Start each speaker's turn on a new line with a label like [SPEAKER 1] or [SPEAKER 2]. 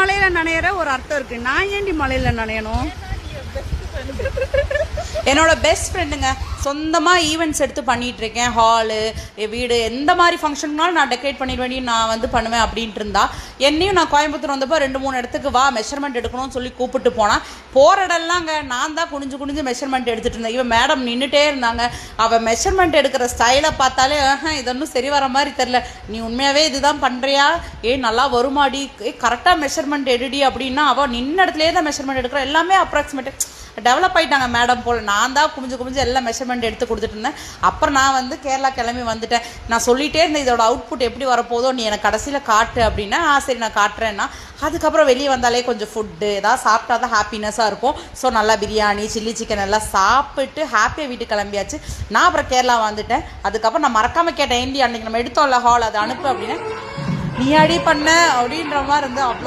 [SPEAKER 1] மலையில நனையிற ஒரு அர்த்தம் இருக்கு. நான் ஏண்டி மலையில நனையணும்?
[SPEAKER 2] என்னோட பெஸ்ட் ஃப்ரெண்டுங்க. சொந்தமாக ஈவெண்ட்ஸ் எடுத்து பண்ணிகிட்டு இருக்கேன். ஹாலு, வீடு, எந்த மாதிரி ஃபங்க்ஷன்னாலும் நான் டெக்கரேட் பண்ணிடுவேன், நான் வந்து பண்ணுவேன் அப்படின்ட்டு இருந்தா. என்னையும் நான் கோயம்புத்தூர் வந்தப்போ 2-3 இடத்துக்கு வா மெஷர்மெண்ட் எடுக்கணும்னு சொல்லி கூப்பிட்டு போனால், போகிற இடம்லாங்க நான் தான் குனிஞ்சு மெஷர்மெண்ட் எடுத்துகிட்டு இருந்தேன். இவன் மேடம் நின்றுட்டே இருந்தாங்க. அவள் மெஷர்மெண்ட் எடுக்கிற ஸ்டைலை பார்த்தாலே இதொன்னும் சரி வர மாதிரி தெரில. நீ உண்மையாகவே இதுதான் பண்ணுறியா? நல்லா வருமாடி, கரெக்டாக மெஷர்மெண்ட் எடுடி அப்படின்னா அவள் நின்ன இடத்துலேயே தான் மெஷர்மெண்ட் எடுக்கிறோம். எல்லாமே அப்ராக்சிமேட்டு டெவலப் ஆகிட்டாங்க மேடம் போல். நான் தான் குமிஞ்சு எல்லாம் மெஷர்மெண்ட் எடுத்து கொடுத்துட்டு இருந்தேன். அப்புறம் நான் வந்து கேரளா கிளம்பி வந்துட்டேன். நான் சொல்லிகிட்டே இருந்தேன் இதோட அவுட்புட் எப்படி வரப்போதோ நீ எனக்கு கடைசியில் காட்டு அப்படின்னா, சரி நான் காட்டுறேன்னா. அதுக்கப்புறம் வெளியே வந்தாலே கொஞ்சம் ஃபுட்டு ஏதாவது சாப்பிட்டா தான் ஹாப்பினஸ்ஸாக இருக்கும். ஸோ நல்லா பிரியாணி, சில்லி சிக்கன் எல்லாம் சாப்பிட்டு ஹாப்பியாக வீட்டுக்கு கிளம்பியாச்சு. நான் அப்புறம் கேரளா வந்துட்டேன். அதுக்கப்புறம் நான் மறக்காமல் கேட்டேன், ஏண்டி அன்றைக்கி நம்ம எடுத்தோம்ல ஹால் அதை அனுப்பு அப்படின்னு. நீ அடி பண்ண அப்படின்ற மாதிரி இருந்து அவ்வளோ